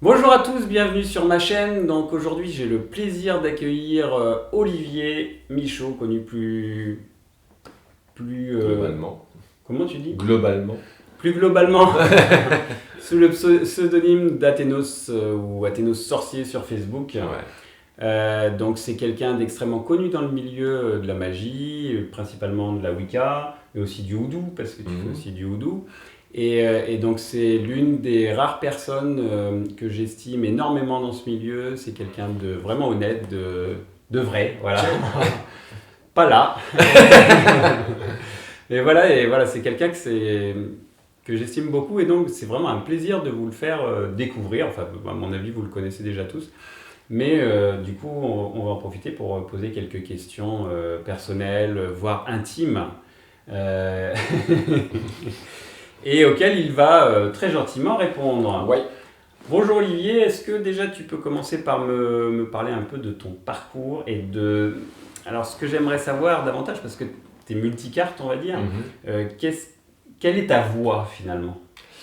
Bonjour à tous, bienvenue sur ma chaîne. Donc aujourd'hui j'ai le plaisir d'accueillir Olivier Michaud, connu plus Globalement. comment tu dis? Globalement. Plus globalement sous le pseudonyme d'Athénos ou Athénos Sorcier sur Facebook. Ouais. Donc c'est quelqu'un d'extrêmement connu dans le milieu de la magie, principalement de la Wicca, mais aussi du houdou, parce que tu fais aussi du houdou. Et donc c'est l'une des rares personnes que j'estime énormément dans ce milieu. C'est quelqu'un de vraiment honnête, de vrai, voilà. Pas là. Et voilà, c'est quelqu'un que j'estime beaucoup, et donc c'est vraiment un plaisir de vous le faire découvrir. Enfin, à mon avis, vous le connaissez déjà tous. Mais du coup, on va en profiter pour poser quelques questions personnelles, voire intimes, euh, et auxquelles il va très gentiment répondre. Ouais. Bonjour Olivier, est-ce que déjà tu peux commencer par me parler un peu de ton parcours et de... Alors ce que j'aimerais savoir davantage, parce que tu es multicarte, on va dire, quelle est ta voix finalement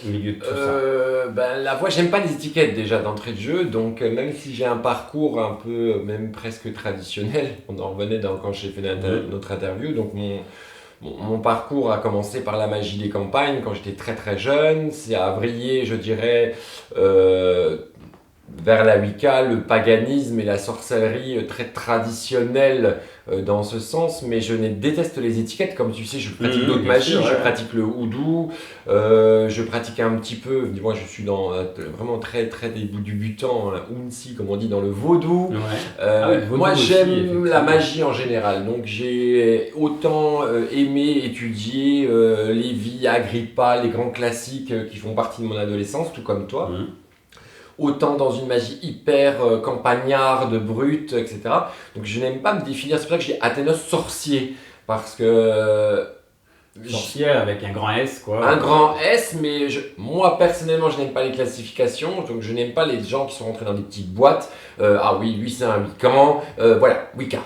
au milieu de tout ça? La voix, j'aime pas les étiquettes déjà d'entrée de jeu, donc même si j'ai un parcours un peu, même presque traditionnel, on en revenait quand j'ai fait notre interview, donc mon parcours a commencé par la magie des campagnes quand j'étais très très jeune, c'est à vriller, je dirais, vers la Wicca, le paganisme et la sorcellerie très traditionnelle dans ce sens, mais je déteste les étiquettes. Comme tu sais, je pratique d'autres magies, sûr, ouais. je pratique le houdou, je pratique un petit peu, moi je suis dans vraiment très très débutant, unsi comme on dit, dans le vaudou. Ouais. Le vaudou Moi aussi, j'aime effectivement. la magie en général, donc j'ai autant aimé étudier Lévi, Agrippa, les grands classiques qui font partie de mon adolescence, tout comme toi. Autant dans une magie hyper campagnarde, brute, etc. Donc je n'aime pas me définir, c'est pour ça que j'ai Athénos sorcier, parce que... Sorcier avec un grand S, quoi. Un grand S, mais moi personnellement je n'aime pas les classifications, donc je n'aime pas les gens qui sont rentrés dans des petites boîtes. Ah oui, lui c'est un Wiccan, voilà, Wicca.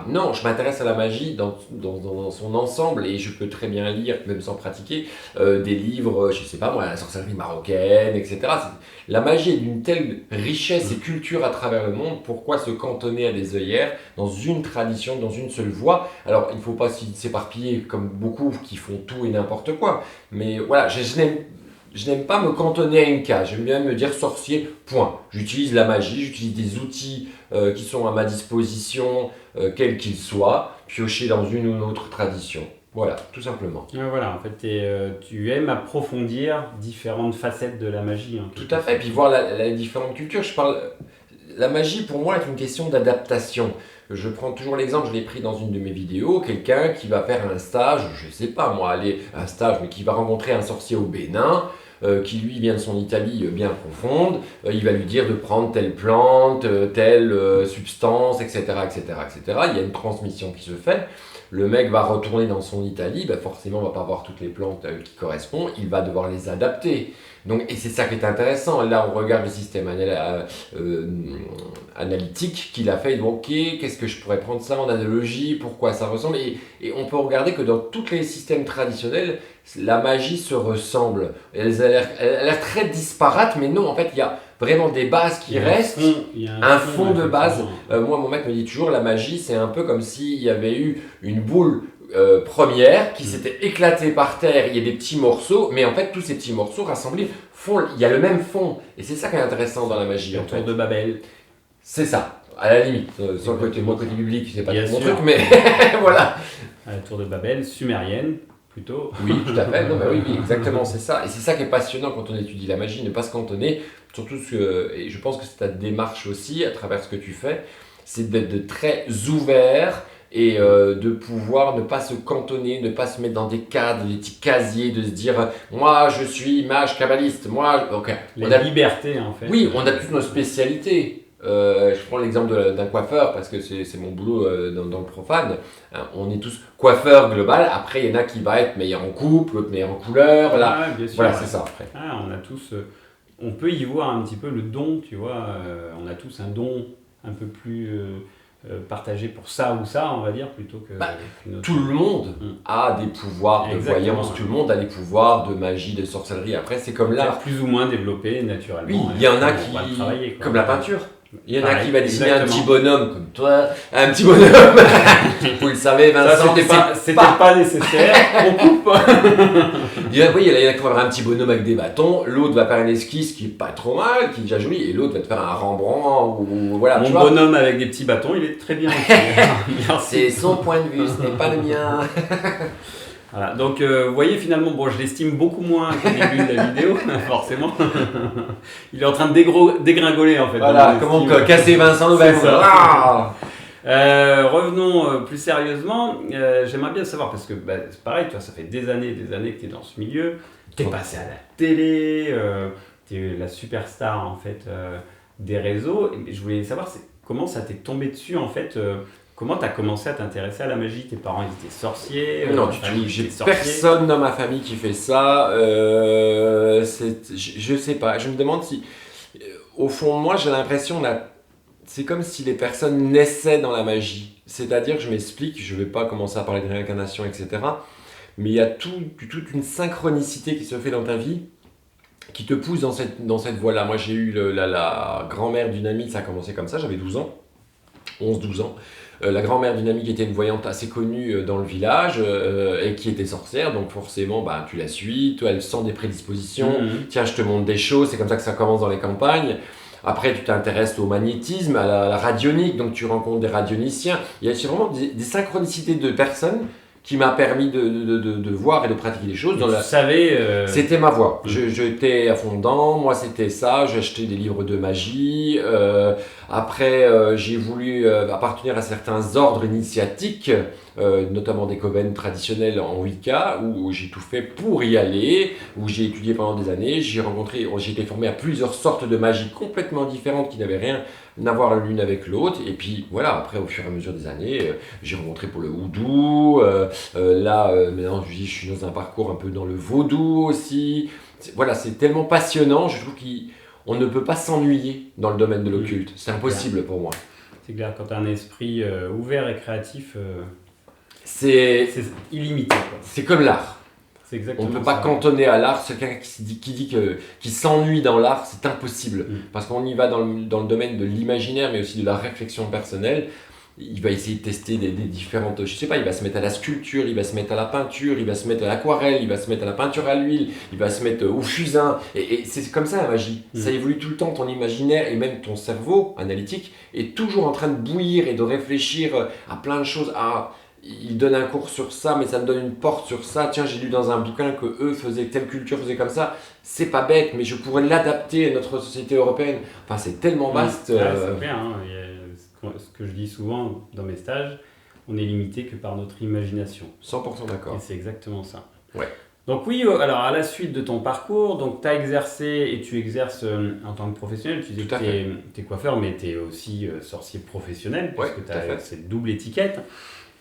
Non, je m'intéresse à la magie dans son ensemble, et je peux très bien lire, même sans pratiquer, des livres, je sais pas moi, la sorcellerie marocaine, etc. La magie est d'une telle richesse et culture à travers le monde, pourquoi se cantonner à des œillères dans une tradition, dans une seule voie? Alors il ne faut pas s'éparpiller comme beaucoup qui font tout et n'importe quoi, mais voilà, je n'aime pas me cantonner à une case, j'aime bien me dire sorcier, point. J'utilise la magie, j'utilise des outils qui sont à ma disposition, quels qu'ils soient, piochés dans une ou une autre tradition. Voilà, tout simplement. Voilà, en fait, tu aimes approfondir différentes facettes de la magie. Tout à fait, puis voir la différente culture. La magie pour moi est une question d'adaptation. Je prends toujours l'exemple, je l'ai pris dans une de mes vidéos, quelqu'un qui va faire un stage, je sais pas moi, un stage, mais qui va rencontrer un sorcier au Bénin, qui lui vient de son Italie bien profonde, il va lui dire de prendre telle plante, telle substance, etc., etc., etc. Il y a une transmission qui se fait. Le mec va retourner dans son Italie, forcément on va pas avoir toutes les plantes qui correspondent, il va devoir les adapter. Donc, et c'est ça qui est intéressant. Là, on regarde le système analytique qu'il a fait. Il dit, ok, qu'est-ce que je pourrais prendre ça en analogie? Pourquoi ça ressemble? Et on peut regarder que dans tous les systèmes traditionnels, la magie se ressemble. Elle a l'air très disparate, mais non, en fait, il y a vraiment des bases qui restent. Il y a Un fond de base. Moi, mon maître me dit toujours, la magie, c'est un peu comme s'il y avait eu une boule première qui s'était éclatée par terre, il y a des petits morceaux, mais en fait tous ces petits morceaux rassemblés il y a le même fond, et c'est ça qui est intéressant dans la magie. La tour de Babel. C'est ça, à la limite, sans le côté biblique, c'est pas Bien tout mon sûr. truc, mais voilà. La tour de Babel, sumérienne, plutôt. Oui, tout à fait, non, oui, exactement, c'est ça, et c'est ça qui est passionnant quand on étudie la magie, ne pas se cantonner, surtout et je pense que c'est ta démarche aussi, à travers ce que tu fais, c'est d'être de très ouvert, et de pouvoir ne pas se cantonner, ne pas se mettre dans des cadres, des petits casiers, de se dire moi je suis mage kabbaliste, moi ok. La liberté en fait. Oui, on a toutes nos spécialités. Je prends l'exemple d'un coiffeur parce que c'est mon boulot dans le profane. On est tous coiffeurs global. Après, il y en a qui va être meilleur en coupe, l'autre meilleur en couleur. Là, Bien sûr, voilà, c'est ça après. On a tous, on peut y voir un petit peu le don, tu vois. On a tous un don un peu plus partagé pour ça ou ça, on va dire, plutôt que qu'une autre. Tout le monde a des pouvoirs de voyance, tout le monde a des pouvoirs de magie, de sorcellerie. Après, c'est comme l'art. Plus ou moins développé naturellement. Oui, il y en a qui, comme la peinture. Il y en a qui va dessiner un petit bonhomme comme toi, un petit bonhomme. Vous le savez, Vincent, c'était pas nécessaire. On coupe. Il y en a qui vont faire un petit bonhomme avec des bâtons. L'autre va faire une esquisse qui est pas trop mal, qui est déjà jolie, et l'autre va te faire un Rembrandt ou voilà. Mon bonhomme avec des petits bâtons, il est très bien. C'est son point de vue, ce n'est pas le mien. Voilà, donc vous voyez finalement, bon, je l'estime beaucoup moins qu'au début de la vidéo, forcément. Il est en train de dégringoler en fait. Voilà, comment casser Vincent Louvel. Revenons plus sérieusement, j'aimerais bien savoir, parce que c'est pareil, toi, ça fait des années que tu es dans ce milieu, tu es passé à la télé, tu es la superstar en fait des réseaux, et je voulais savoir comment ça t'est tombé dessus en fait. Comment tu as commencé à t'intéresser à la magie? Tes parents ils étaient sorciers? Non, j'ai personne dans ma famille qui fait ça. Je sais pas. Je me demande si, au fond, moi, j'ai l'impression c'est comme si les personnes naissaient dans la magie. C'est-à-dire, je m'explique, je vais pas commencer à parler de réincarnation, etc. Mais il y a toute une synchronicité qui se fait dans ta vie, qui te pousse dans cette voie-là. Moi, j'ai eu la grand-mère d'une amie, ça a commencé comme ça, j'avais 12 ans, 11-12 ans. La grand-mère d'une amie qui était une voyante assez connue dans le village et qui était sorcière, donc forcément tu la suis, toi elle sent des prédispositions, tiens je te montre des choses, c'est comme ça que ça commence dans les campagnes. Après tu t'intéresses au magnétisme, à la radionique, donc tu rencontres des radioniciens. Il y a vraiment des synchronicités de personnes qui m'a permis de voir et de pratiquer des choses. C'était ma voie. J'étais à fond dedans, moi c'était ça, j'ai acheté des livres de magie. Après, j'ai voulu appartenir à certains ordres initiatiques, notamment des coven traditionnels en Wicca, où j'ai tout fait pour y aller, où j'ai étudié pendant des années. J'ai été formé à plusieurs sortes de magie complètement différentes qui n'avaient rien à voir l'une avec l'autre. Et puis voilà, après au fur et à mesure des années, j'ai rencontré pour le houdou. Maintenant je suis dans un parcours un peu dans le vaudou aussi. Voilà, c'est tellement passionnant, je trouve qu'on ne peut pas s'ennuyer dans le domaine de l'occulte. C'est impossible pour moi. C'est clair, quand tu as un esprit ouvert et créatif, c'est illimité, quoi. C'est comme l'art. C'est exactement on ne peut pas cantonner à l'art. Quelqu'un qui s'ennuie dans l'art, c'est impossible. Parce qu'on y va dans le domaine de l'imaginaire, mais aussi de la réflexion personnelle. Il va essayer de tester des différentes... Je sais pas, il va se mettre à la sculpture, il va se mettre à la peinture, il va se mettre à l'aquarelle, il va se mettre à la peinture à l'huile, il va se mettre au fusain. Et c'est comme ça la magie. Ça évolue tout le temps. Ton imaginaire et même ton cerveau analytique est toujours en train de bouillir et de réfléchir à plein de choses. Il donne un cours sur ça, mais ça me donne une porte sur ça. Tiens, j'ai lu dans un bouquin que telle culture faisait comme ça. C'est pas bête, mais je pourrais l'adapter à notre société européenne. Enfin, c'est tellement vaste. C'est clair, hein. Ce que je dis souvent dans mes stages, on est limité que par notre imagination. 100% d'accord. Et c'est exactement ça. Ouais. Donc oui, alors à la suite de ton parcours, tu as exercé et tu exerces en tant que professionnel. Tu disais que tu es coiffeur, mais tu es aussi sorcier professionnel, parce que tu as cette double étiquette.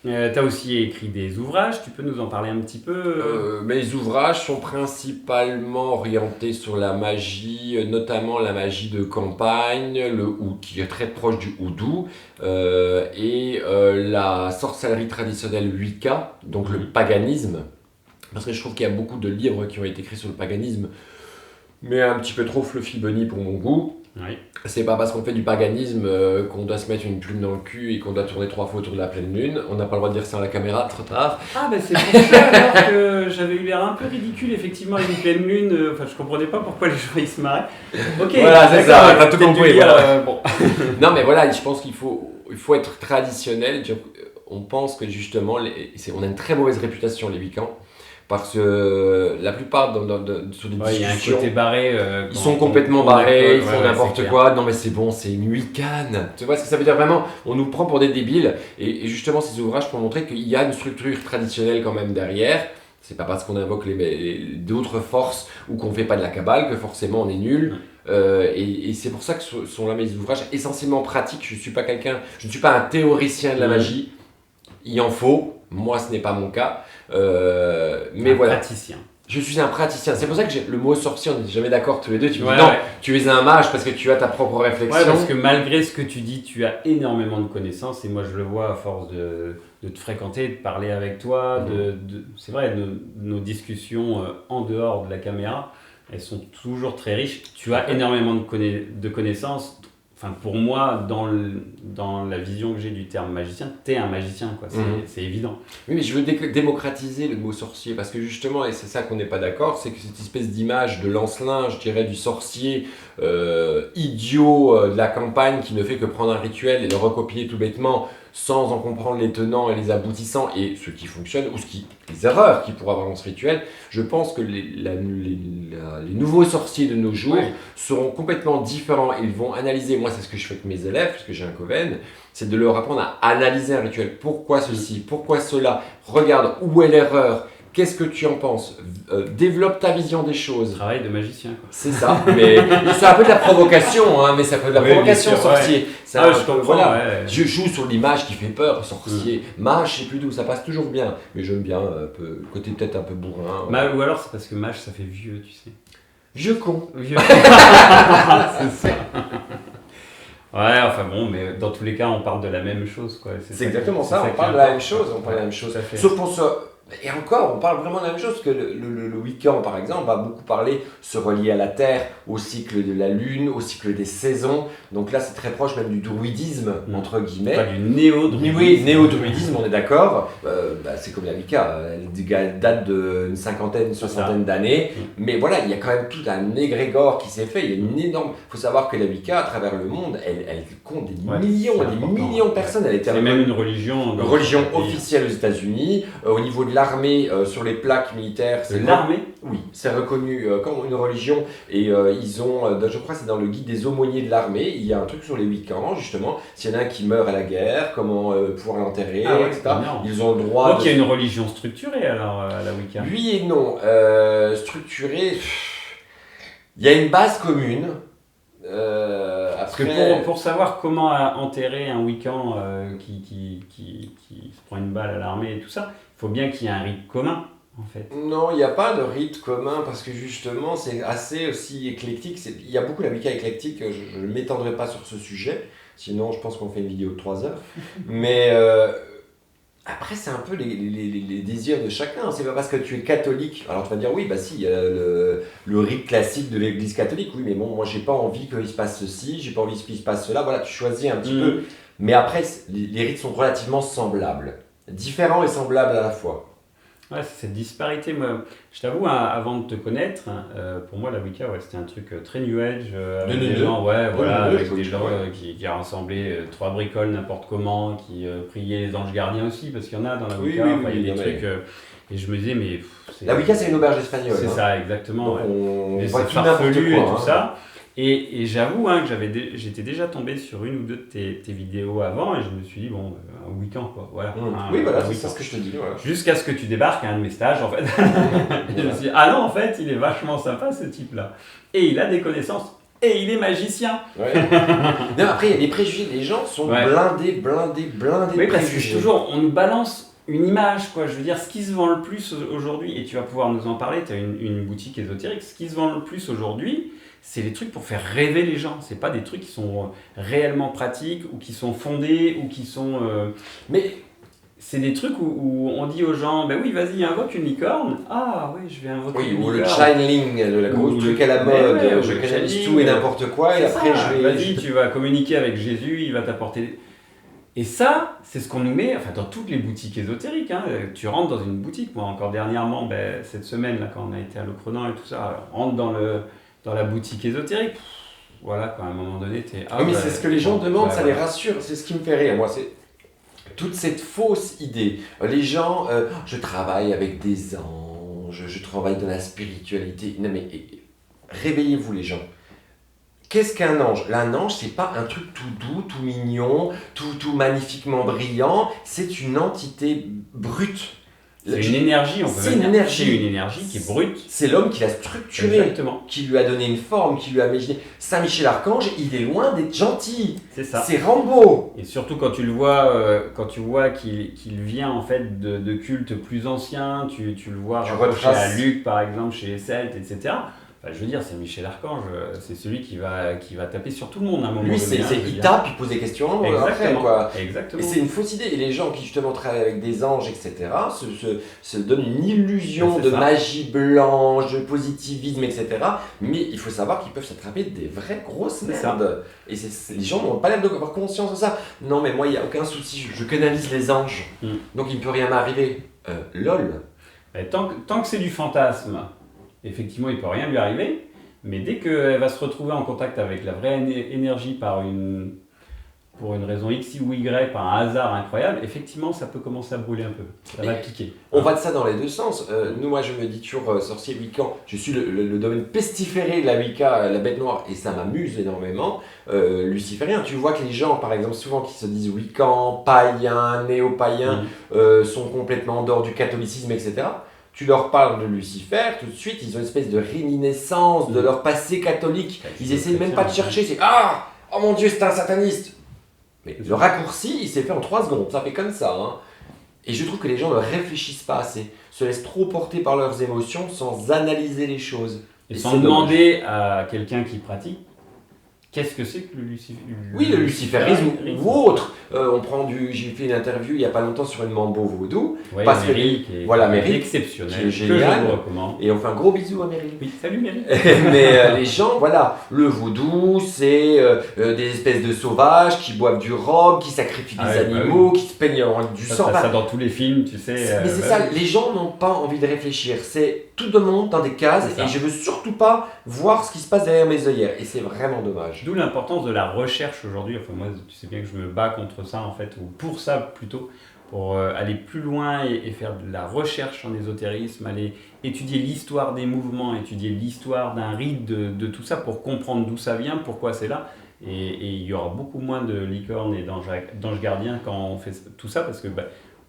Tu as aussi écrit des ouvrages, tu peux nous en parler un petit peu? Mes ouvrages sont principalement orientés sur la magie, notamment la magie de campagne, qui est très proche du houdou, et la sorcellerie traditionnelle Wicca, donc le paganisme. Parce que je trouve qu'il y a beaucoup de livres qui ont été écrits sur le paganisme, mais un petit peu trop fluffy bunny pour mon goût. Oui. C'est pas parce qu'on fait du paganisme qu'on doit se mettre une plume dans le cul et qu'on doit tourner 3 fois autour de la pleine lune. On n'a pas le droit de dire ça à la caméra, trop tard. Ah ben c'est pour ça alors que j'avais eu l'air un peu ridicule effectivement avec une pleine lune. Enfin je comprenais pas pourquoi les gens ils se marraient. Ok. Voilà, c'est ça, t'as tout compris. Voilà. Bon. Non mais voilà, je pense qu'il faut être traditionnel. On pense que justement, on a une très mauvaise réputation les Wiccans. Parce que la plupart sur des discussions, il y a un côté barré. Ils sont complètement barrés, ils font n'importe quoi. Non mais c'est bon, c'est une Wiccane. Tu vois ce que ça veut dire vraiment? On nous prend pour des débiles. Et justement, ces ouvrages pour montrer qu'il y a une structure traditionnelle quand même derrière. C'est pas parce qu'on invoque d'autres forces ou qu'on fait pas de la cabale que forcément on est nul. Et c'est pour ça que sont là mes ouvrages essentiellement pratiques. Je ne suis pas un théoricien de la magie. Il en faut. Moi, ce n'est pas mon cas. Mais voilà. Praticien. Je suis un praticien. C'est pour ça que le mot sorcier, on n'est jamais d'accord tous les deux. Tu me dis Ouais, non, ouais. tu es un mage parce que tu as ta propre réflexion. Ouais, parce que malgré ce que tu dis, tu as énormément de connaissances et moi je le vois à force de te fréquenter, de parler avec toi, c'est vrai, nos discussions en dehors de la caméra, elles sont toujours très riches. Tu as énormément de connaissances. Enfin, pour moi, dans la vision que j'ai du terme magicien, t'es un magicien, quoi. C'est évident. Oui, mais je veux démocratiser le mot sorcier parce que justement, et c'est ça qu'on n'est pas d'accord, c'est que cette espèce d'image de Lancelin, je dirais, du sorcier idiot de la campagne qui ne fait que prendre un rituel et le recopier tout bêtement sans en comprendre les tenants et les aboutissants et ce qui fonctionne ou les erreurs qu'il pourra avoir dans ce rituel, je pense que les nouveaux sorciers de nos jours seront complètement différents. Ils vont analyser, moi c'est ce que je fais avec mes élèves, parce que j'ai un coven, c'est de leur apprendre à analyser un rituel. Pourquoi ceci, pourquoi cela, regarde où est l'erreur, qu'est-ce que tu en penses, développe ta vision des choses. Travail de magicien, quoi. C'est ça, mais c'est un peu de la provocation, hein, mais ça peut de la provocation, sûr, sorcier. Ouais. Je comprends, voilà. ouais. Je joue sur l'image qui fait peur, sorcier. Mage, je sais plus d'où, ça passe toujours bien. Mais j'aime bien un peu, le côté peut-être un peu bourrin. Ou alors c'est parce que mage ça fait vieux, tu sais. Vieux con. Vieux. C'est ça. Ouais, enfin bon, mais dans tous les cas, on parle de la même chose, quoi. C'est exactement ça, on parle de la même chose, on parle de la même chose. Sauf pour ça. Et encore, on parle vraiment de la même chose, que le Wiccan, par exemple, va beaucoup parler, se relier à la Terre, au cycle de la Lune, au cycle des saisons. Donc là, c'est très proche même du druidisme, entre guillemets. Pas du néo-druidisme. Oui, néo-druidisme, on est d'accord. C'est comme la Wicca, elle date d'une cinquantaine, soixantaine d'années. Mais voilà, il y a quand même tout un égrégore qui s'est fait. Il y a une énorme... Il faut savoir que la Wicca, à travers le monde, elle compte des millions de personnes. Elle était c'est même une religion. Une religion officielle aux États-Unis. Au niveau de l'armée, sur les plaques militaires, c'est l'armée. Oui, c'est reconnu comme une religion et ils ont, je crois que c'est dans le guide des aumôniers de l'armée, il y a un truc sur les Wiccans justement, s'il y en a un qui meurt à la guerre, comment pouvoir l'enterrer, etc. Ils ont le droit. Donc il y a une religion structurée alors à la Wicca. Oui et non, structurée, il y a une base commune. Parce que pour savoir comment enterrer un Wiccan qui se prend une balle à l'armée et tout ça, il faut bien qu'il y ait un rite commun, en fait. Non, il n'y a pas de rite commun parce que justement c'est assez aussi éclectique. Il y a beaucoup la Wicca éclectique, je ne m'étendrai pas sur ce sujet, sinon je pense qu'on fait une vidéo de 3 heures. Mais après c'est un peu les désirs de chacun. C'est pas parce que tu es catholique, alors tu vas dire oui, bah si, il y a le rite classique de l'église catholique, oui, mais bon, moi j'ai pas envie qu'il se passe ceci, j'ai pas envie qu'il se passe cela, voilà, tu choisis un petit peu. Mais après, les rites sont relativement semblables. Différents et semblables à la fois. Ouais, c'est cette disparité. Moi, je t'avoue, avant de te connaître, pour moi, la Wicca, c'était un truc très New Age, avec des gens, avec des gens qui rassemblaient 3 bricoles n'importe comment, qui priaient les anges gardiens aussi, parce qu'il y en a dans la Wicca. Il y a des trucs. Et je me disais, mais. La Wicca, c'est une auberge espagnole. C'est ça, exactement. Donc, on c'est voit tout n'importe quoi. Et tout ça. Et j'avoue que j'étais déjà tombé sur une ou deux de tes vidéos avant et je me suis dit, bon, un Wiccan, quoi. Voilà, c'est ça ce que je te dis. Voilà. Jusqu'à ce que tu débarques à un de mes stages, en fait. Je me suis dit, ah non, en fait, il est vachement sympa, ce type-là. Et il a des connaissances. Et il est magicien. Ouais. Non, après, il y a des préjugés. Les gens sont blindés oui, parce que toujours, on nous balance une image, quoi. Je veux dire, ce qui se vend le plus aujourd'hui, et tu vas pouvoir nous en parler, tu as une boutique ésotérique, ce qui se vend le plus aujourd'hui, c'est les trucs pour faire rêver les gens. C'est pas des trucs qui sont réellement pratiques ou qui sont fondés ou qui sont. Mais c'est des trucs où on dit aux gens, ben oui, vas-y, invoque une licorne. Ah oui, je vais invoquer une licorne. Ou le channeling, le gros truc à la mode. Je canalise tout et n'importe quoi et après je vais. Vas-y, tu vas communiquer avec Jésus, il va t'apporter. Et ça, c'est ce qu'on nous met, enfin dans toutes les boutiques ésotériques. Hein. Tu rentres dans une boutique, moi encore dernièrement, cette semaine là, quand on a été à Locronan et tout ça, on rentre dans la boutique ésotérique, voilà, quand à un moment donné, t'es... oui, mais c'est ce que les gens demandent, ça les rassure, c'est ce qui me fait rire. Moi, c'est toute cette fausse idée. Les gens, je travaille avec des anges, je travaille dans la spiritualité. Non mais, réveillez-vous les gens. Qu'est-ce qu'un ange ? Un ange, c'est pas un truc tout doux, tout mignon, tout magnifiquement brillant, c'est une entité brute. C'est une énergie, on peut C'est même une dire. énergie. C'est une énergie qui est brute. C'est l'homme qui l'a structuré, Exactement. qui lui a donné une forme, qui lui a imaginé. Saint-Michel-Archange, il est loin d'être gentil. C'est ça. C'est Rambo. Et surtout quand tu le vois, qu'il vient en fait de cultes plus anciens, tu le vois rapproché à Luc par exemple, chez les Celtes, etc. Enfin, je veux dire, c'est Michel Archange, c'est celui qui va taper sur tout le monde à un moment Lui, donné. il tape, il pose des questions après, quoi. Exactement. Et c'est une fausse idée. Et les gens qui justement travaillent avec des anges, etc., se donnent une illusion de magie blanche, de positivisme, etc. Mais il faut savoir qu'ils peuvent s'attraper des vraies grosses merdes. Et les gens n'ont pas l'air d'avoir conscience de ça. Non, mais moi, il n'y a aucun souci, je canalise les anges. Donc il ne peut rien m'arriver. Lol. Tant que c'est du fantasme, effectivement, il ne peut rien lui arriver. Mais dès qu'elle va se retrouver en contact avec la vraie énergie pour une raison X ou Y, par un hasard incroyable, effectivement, ça peut commencer à brûler un peu. Ça va piquer. On va de ça dans les deux sens. Nous, moi, je me dis toujours sorcier wiccan. Je suis le domaine pestiféré de la Wicca, la bête noire, et ça m'amuse énormément. Luciférien, tu vois que les gens, par exemple, souvent qui se disent wiccan, païens, néo-païens, sont complètement en dehors du catholicisme, etc. Tu leur parles de Lucifer, tout de suite, ils ont une espèce de réminiscence de leur passé catholique. Ils essaient même pas de chercher, c'est « Ah, oh mon Dieu, c'est un sataniste !» Mais le raccourci, il s'est fait en 3 secondes, ça fait comme ça. Hein. Et je trouve que les gens ne réfléchissent pas assez, se laissent trop porter par leurs émotions sans analyser les choses. Et sans demander à quelqu'un qui pratique, qu'est-ce que c'est que le Lucifer? Oui, le luciférisme ou autre. J'ai fait une interview il n'y a pas longtemps sur une mambo vaudou. Ouais, parce Meryl, qui est exceptionnelle, qui est génial. Que je vous recommande. Et on fait un gros bisou à Meryl. Oui, salut Meryl. Mais les gens, voilà, le vaudou, c'est des espèces de sauvages qui boivent du rhum, qui sacrifient des animaux, qui se peignent du sang. Ça dans tous les films, tu sais. Mais c'est ça, les gens n'ont pas envie de réfléchir. C'est tout le monde dans des cases et je veux surtout pas voir ce qui se passe derrière mes œillères. Et c'est vraiment dommage. D'où l'importance de la recherche aujourd'hui. Enfin, moi, tu sais bien que je me bats contre ça, en fait, ou pour ça plutôt, pour aller plus loin et faire de la recherche en ésotérisme, aller étudier l'histoire des mouvements, étudier l'histoire d'un rite, de tout ça, pour comprendre d'où ça vient, pourquoi c'est là. Et il y aura beaucoup moins de licornes et d'anges gardiens quand on fait tout ça, parce que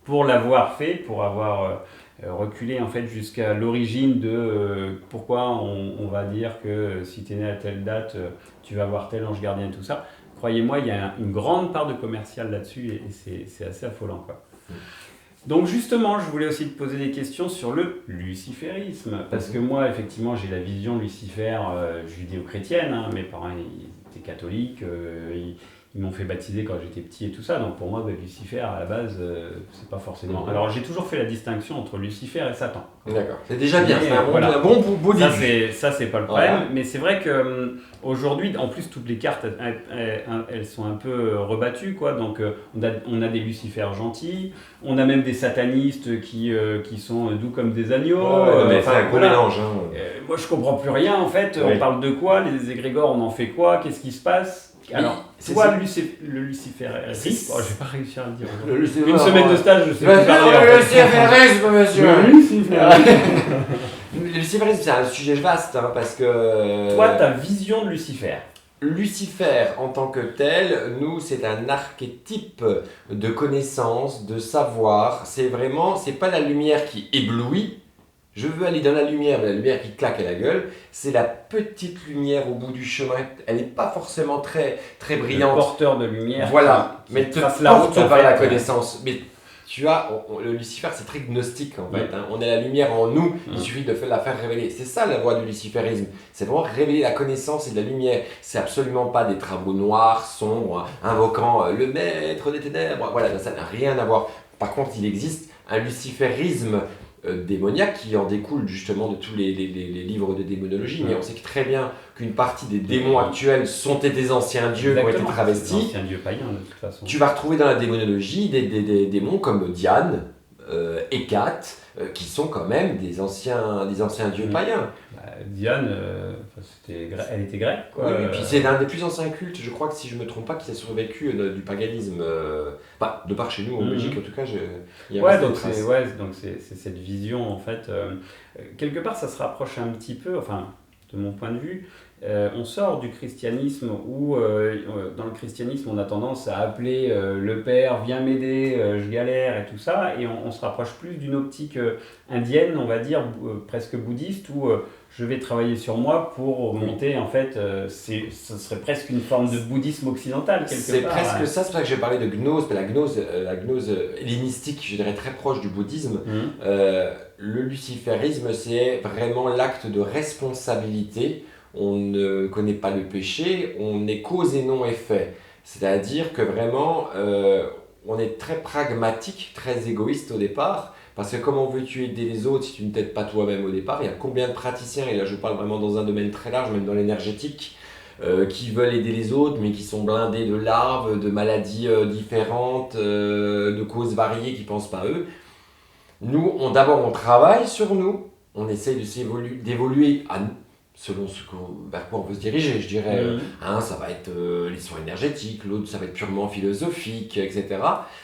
pour l'avoir fait, pour avoir reculé en fait jusqu'à l'origine de pourquoi on va dire que si tu es né à telle date, tu vas avoir tel ange gardien et tout ça. Croyez-moi, il y a une grande part de commercial là-dessus et c'est assez affolant, quoi. Donc justement, je voulais aussi te poser des questions sur le luciférisme, parce que moi, effectivement, j'ai la vision Lucifer judéo-chrétienne, hein. Mes parents ils étaient catholiques, ils m'ont fait baptiser quand j'étais petit et tout ça, donc pour moi, Lucifer, à la base, c'est pas forcément... Alors j'ai toujours fait la distinction entre Lucifer et Satan. D'accord, c'est déjà bien, c'est un bon début. Ça, c'est pas le problème, mais c'est vrai qu'aujourd'hui, en plus, toutes les cartes, elles sont un peu rebattues, quoi. Donc on a des Lucifers gentils, on a même des satanistes qui sont doux comme des agneaux. Mais c'est un gros mélange. Moi, je comprends plus rien, en fait. On parle de quoi? Les égrégores, on en fait quoi? Qu'est-ce qui se passe? Alors, toi, le luciférisme, je vais pas réussir à le dire. Une semaine de stage, je sais plus parler. Le luciférisme, monsieur. Le luciférisme, c'est un sujet vaste, hein, parce que... Toi, ta vision de Lucifer. Lucifer, en tant que tel, nous, c'est un archétype de connaissance, de savoir. C'est pas la lumière qui éblouit. Je veux aller dans la lumière qui claque à la gueule, c'est la petite lumière au bout du chemin. Elle n'est pas forcément très, très brillante. Le porteur de lumière. Voilà, mais te porte vers la connaissance. Mais tu vois, le Lucifer, c'est très gnostique en fait. Hein. On a la lumière en nous, il suffit de la faire révéler. C'est ça la voie du luciférisme. C'est vraiment révéler la connaissance et de la lumière. C'est absolument pas des travaux noirs, sombres, invoquant le maître des ténèbres. Voilà, ça n'a rien à voir. Par contre, il existe un luciférisme démoniaque qui en découle justement de tous les livres de démonologie, mais on sait très bien qu'une partie des démons actuels sont des anciens dieux qui ont été travestis. Des anciens dieux païens de toute façon. Tu vas retrouver dans la démonologie des démons comme Diane, Hécate, qui sont quand même des anciens dieux païens. Diane, elle était grecque, quoi. Oui, puis c'est l'un des plus anciens cultes, je crois que si je ne me trompe pas, qui a survécu du paganisme, de par chez nous, en Belgique en tout cas. Donc c'est cette vision, en fait, quelque part ça se rapproche un petit peu, enfin, de mon point de vue, on sort du christianisme où, dans le christianisme, on a tendance à appeler le père, viens m'aider, je galère et tout ça, et on se rapproche plus d'une optique indienne, on va dire, presque bouddhiste, où je vais travailler sur moi pour monter, en fait, ce serait presque une forme de bouddhisme occidental, quelque C'est part. presque ça, c'est pour ça que j'ai parlé de gnose, mais la gnose hellénistique, je dirais très proche du bouddhisme. Le luciférisme, c'est vraiment l'acte de responsabilité. On ne connaît pas le péché, on est cause et non effet. C'est-à-dire que vraiment, on est très pragmatique, très égoïste au départ. Parce que comment veux-tu aider les autres si tu ne t'aides pas toi-même au départ? Il y a combien de praticiens, et là je parle vraiment dans un domaine très large, même dans l'énergétique, qui veulent aider les autres, mais qui sont blindés de larves, de maladies différentes, de causes variées, qui ne pensent pas à eux. Nous, d'abord on travaille sur nous, on essaye d'évoluer selon vers quoi on veut se diriger, je dirais. Un, ça va être les soins énergétiques, l'autre, ça va être purement philosophique, etc.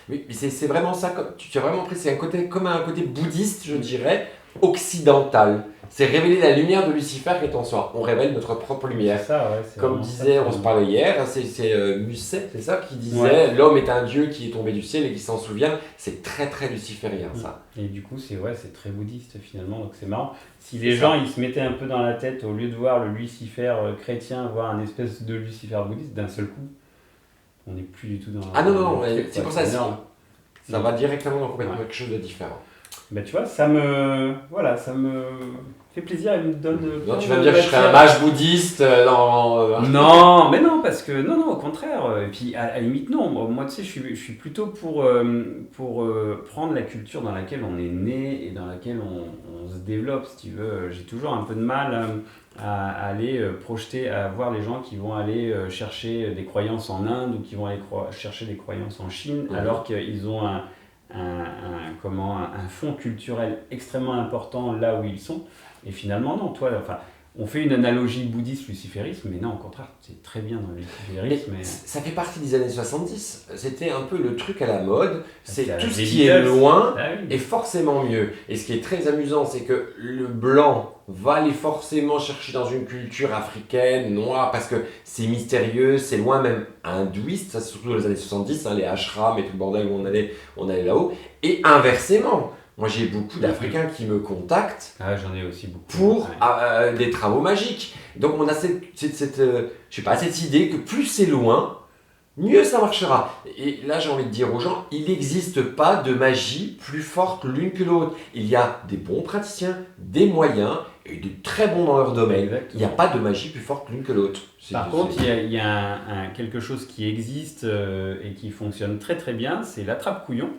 Mais c'est vraiment ça, tu as vraiment pris, c'est comme un côté bouddhiste, je dirais, occidental. C'est révéler la lumière de Lucifer qui est en soi. On révèle notre propre lumière. C'est ça, ouais, comme disait, on se parlait hier, c'est Musset, c'est ça, qui disait l'homme est un dieu qui est tombé du ciel et qui s'en souvient. C'est très très luciférien, ça. Et du coup, c'est très bouddhiste finalement, donc c'est marrant. Si les gens ils se mettaient un peu dans la tête, au lieu de voir le Lucifer chrétien, voir un espèce de Lucifer bouddhiste, d'un seul coup, on n'est plus du tout dans... Ah non, c'est pour ça, ça va directement dans complètement quelque chose de différent. Ben, tu vois, ça me fait plaisir, il me donne... Non, tu vas me dire que je serais un mage bouddhiste Non, mais non, parce que... Non, au contraire. Et puis, à la limite, non. Moi, tu sais, je suis plutôt pour prendre la culture dans laquelle on est né et dans laquelle on se développe, si tu veux. J'ai toujours un peu de mal à aller projeter, à voir les gens qui vont aller chercher des croyances en Inde ou qui vont aller chercher des croyances en Chine, alors qu'ils ont un fond culturel extrêmement important là où ils sont. Et finalement, non, on fait une analogie bouddhiste-luciférisme, mais non, au contraire, c'est très bien dans le luciférisme. Mais... Ça fait partie des années 70. C'était un peu le truc à la mode. C'est tout ce qui est loin est forcément mieux. Et ce qui est très amusant, c'est que le blanc va aller forcément chercher dans une culture africaine, noire, parce que c'est mystérieux, c'est loin, même hindouiste, ça c'est surtout dans les années 70, les ashrams et tout le bordel où on allait là-haut. Et inversement, moi j'ai beaucoup d'Africains qui me contactent j'en ai aussi beaucoup, pour des travaux magiques. Donc on a cette idée que plus c'est loin, mieux ça marchera. Et là j'ai envie de dire aux gens, il n'existe pas de magie plus forte l'une que l'autre. Il y a des bons praticiens, des moyens et des très bons dans leur domaine. Exactement. Il n'y a pas de magie plus forte l'une que l'autre. Par contre, il y a quelque chose qui existe et qui fonctionne très très bien, c'est l'attrape-couillon.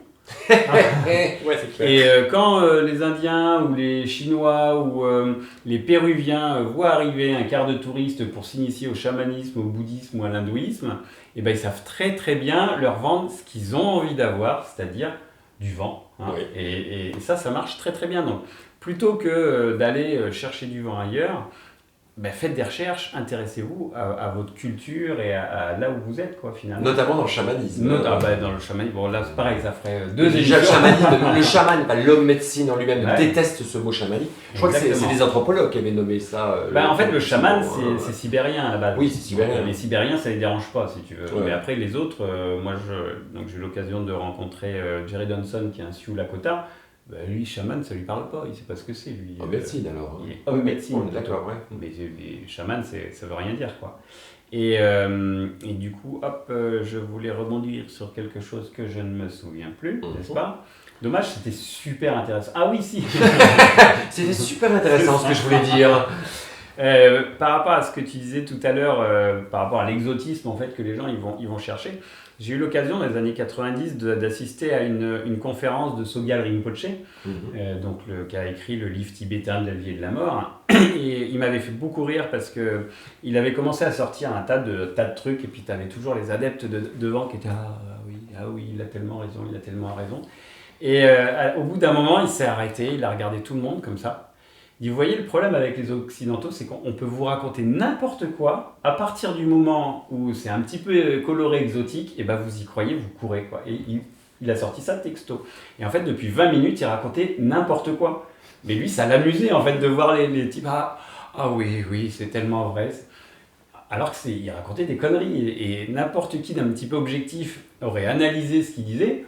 Ouais, c'est clair. Et quand les Indiens ou les Chinois ou les Péruviens voient arriver un quart de touristes pour s'initier au chamanisme, au bouddhisme ou à l'hindouisme, et ils savent très très bien leur vendre ce qu'ils ont envie d'avoir, c'est-à-dire du vent. Oui. Et ça marche très très bien. Donc, plutôt que d'aller chercher du vent ailleurs, faites des recherches, intéressez-vous à votre culture et à là où vous êtes, quoi, finalement. Notamment dans le chamanisme. Dans le chamanisme, bon là c'est pareil, ça ferait deux émissions. Déjà le chaman, pas l'homme médecine en lui-même, déteste ce mot chamanique. Je crois que c'est des anthropologues qui avaient nommé ça. En fait, le chaman, c'est sibérien à la base. Oui, c'est sibérien. Les Sibériens, ça les dérange pas, si tu veux. Ouais. Mais après, les autres, j'ai eu l'occasion de rencontrer Jerry Johnson, qui est un Sioux Lakota. Lui, chaman, ça lui parle pas, il sait pas ce que c'est, lui. En médecine, alors. Il est homme médecine. D'accord, ouais. Mais chaman, ça veut rien dire, quoi. Et du coup, je voulais rebondir sur quelque chose que je ne me souviens plus, n'est-ce pas? Dommage, c'était super intéressant. Ah oui, si. C'était super intéressant ce que je voulais dire. Par rapport à ce que tu disais tout à l'heure, par rapport à l'exotisme en fait que les gens ils vont chercher, j'ai eu l'occasion dans les années 90 d'assister à une conférence de Sogyal Rinpoche, qui a écrit le livre tibétain de la vie et de la mort. Et il m'avait fait beaucoup rire parce que il avait commencé à sortir un tas de trucs, et puis tu avais toujours les adeptes devant qui étaient ah oui, il a tellement raison. Et au bout d'un moment, il s'est arrêté, il a regardé tout le monde comme ça. Vous voyez, le problème avec les Occidentaux, c'est qu'on peut vous raconter n'importe quoi, à partir du moment où c'est un petit peu coloré, exotique, et vous y croyez, vous courez, quoi. Et il a sorti ça texto. Et en fait, depuis 20 minutes, il racontait n'importe quoi. Mais lui, ça l'amusait, en fait, de voir les types, ah oui, c'est tellement vrai. alors il racontait des conneries. Et n'importe qui d'un petit peu objectif aurait analysé ce qu'il disait.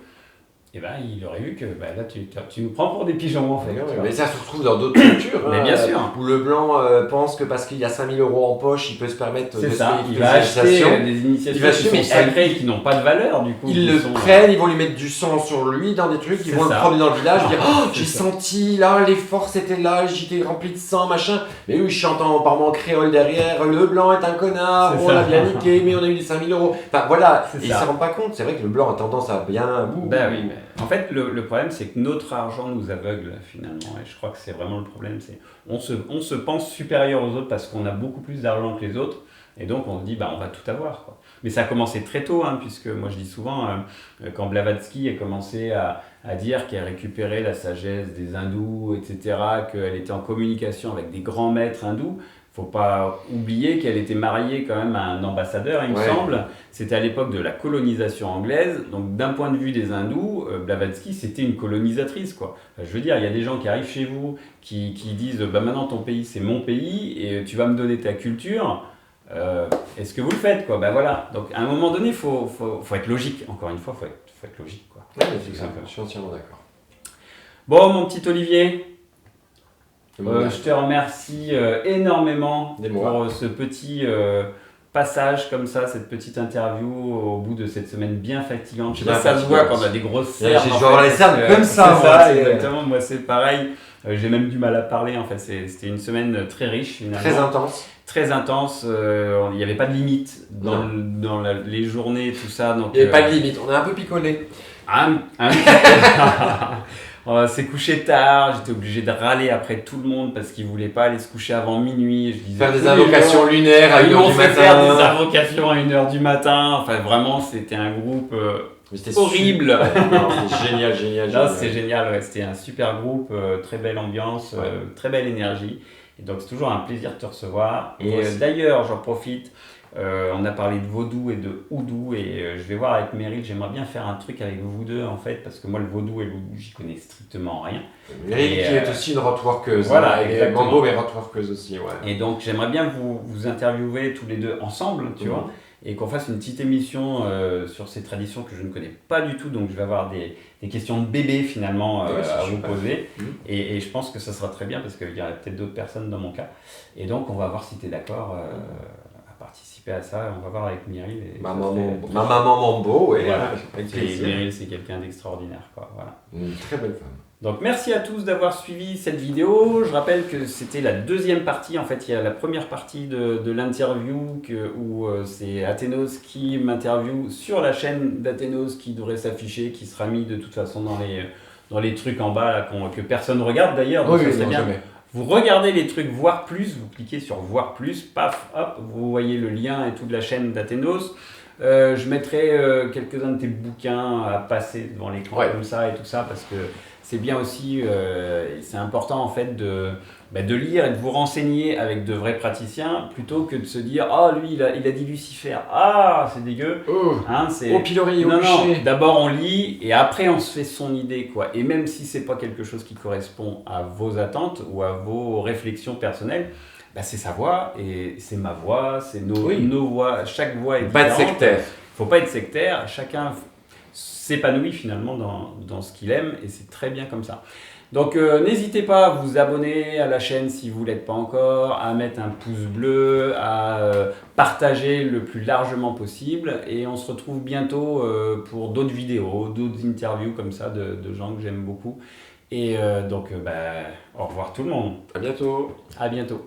Et ben, il aurait vu que là, tu nous prends pour des pigeons en fait. Mais ça se retrouve dans d'autres cultures. Mais bien sûr. Où le blanc pense que parce qu'il y a 5 000 € en poche, il peut se permettre de ça. se Il va acheter des initiatives qui sont sacrées et qui n'ont pas de valeur du coup. Ils le prennent, ils vont lui mettre du sang sur lui dans des trucs, ils vont le promener dans le village, dire oh, j'ai senti là, les forces étaient là, j'étais rempli de sang, machin. Mais eux, ils chantent en créole derrière, le blanc est un connard, on l'a bien niqué, mais on a eu les 5 000 €. Enfin voilà, et ils ne s'en rendent pas compte. C'est vrai que le blanc a tendance à bien. Ben oui, mais en fait, le problème, c'est que notre argent nous aveugle finalement. Et je crois que c'est vraiment le problème. C'est on se pense supérieur aux autres parce qu'on a beaucoup plus d'argent que les autres. Et donc, on se dit, on va tout avoir, quoi. Mais ça a commencé très tôt, puisque moi, je dis souvent, quand Blavatsky a commencé à dire qu'elle récupérait la sagesse des hindous, etc., qu'elle était en communication avec des grands maîtres hindous, faut pas oublier qu'elle était mariée quand même à un ambassadeur, il me semble. C'était à l'époque de la colonisation anglaise. Donc, d'un point de vue des hindous, Blavatsky, c'était une colonisatrice, quoi. Enfin, je veux dire, il y a des gens qui arrivent chez vous, qui disent, maintenant ton pays, c'est mon pays, et tu vas me donner ta culture. Est-ce que vous le faites, quoi? Voilà. Donc, à un moment donné, faut être logique. Encore une fois, faut être logique, quoi. Ouais, je suis entièrement d'accord. Bon, mon petit Olivier. Je te remercie énormément pour ce petit passage comme ça, cette petite interview au bout de cette semaine bien fatigante. Je sais pas si ça se voit quand on a des grosses cernes. Je dois avoir les cernes comme ça. C'est ça, exactement. Moi, c'est pareil. J'ai même du mal à parler. En fait, c'était une semaine très riche. Très intense. Très intense. Il n'y avait pas de limite dans les journées, tout ça. Donc, il n'y avait pas de limite. On est un peu picolé. On s'est couché tard, j'étais obligé de râler après tout le monde parce qu'ils ne voulaient pas aller se coucher avant minuit. Je disais faire des invocations lunaires à 1h du matin. Faire des invocations à 1h du matin. Enfin, vraiment, c'était un groupe horrible. Non, c'était génial. Là, c'est génial. Ouais. C'était un super groupe, très belle ambiance, très belle énergie. Et donc, c'est toujours un plaisir de te recevoir. Et d'ailleurs, j'en profite. On a parlé de vaudou et de houdou et je vais voir avec Meryl, j'aimerais bien faire un truc avec vous deux en fait parce que moi le vaudou et le houdou j'y connais strictement rien. Meryl qui est aussi une roadworkeuse, et Mambo mais roadworkeuse aussi. Ouais. Et donc j'aimerais bien vous interviewer tous les deux ensemble, tu vois, et qu'on fasse une petite émission sur ces traditions que je ne connais pas du tout, donc je vais avoir des questions de bébé finalement à vous poser et je pense que ça sera très bien parce qu'il y aura peut-être d'autres personnes dans mon cas et donc on va voir si tu es d'accord participer à ça, on va voir avec Meryl. Ma maman Mambo, oui. Voilà. Et Meryl, c'est quelqu'un d'extraordinaire, quoi. Voilà. Une très belle femme. Donc merci à tous d'avoir suivi cette vidéo. Je rappelle que c'était la deuxième partie. En fait, il y a la première partie de l'interview où c'est Athénos qui m'interviewe sur la chaîne d'Athénos qui devrait s'afficher, qui sera mis de toute façon dans les trucs en bas là, que personne ne regarde d'ailleurs. Donc c'est bien. Jamais. Vous regardez les trucs voir plus, vous cliquez sur voir plus, paf, hop, vous voyez le lien et toute la chaîne d'Athénos. Je mettrai quelques-uns de tes bouquins à passer devant l'écran comme ça et tout ça parce que c'est bien aussi, c'est important en fait de lire et de vous renseigner avec de vrais praticiens plutôt que de se dire oh lui il a dit Lucifer, ah c'est dégueu. Au pilori, au bûcher. D'abord on lit et après on se fait son idée quoi. Et même si c'est pas quelque chose qui correspond à vos attentes ou à vos réflexions personnelles, c'est sa voix et c'est ma voix, c'est nos voix, chaque voix est différente. Pas être sectaire. Faut pas être sectaire, chacun s'épanouit finalement dans ce qu'il aime et c'est très bien comme ça. Donc n'hésitez pas à vous abonner à la chaîne si vous ne l'êtes pas encore, à mettre un pouce bleu, à partager le plus largement possible et on se retrouve bientôt pour d'autres vidéos, d'autres interviews comme ça de gens que j'aime beaucoup. Et donc au revoir tout le monde. À bientôt. À bientôt.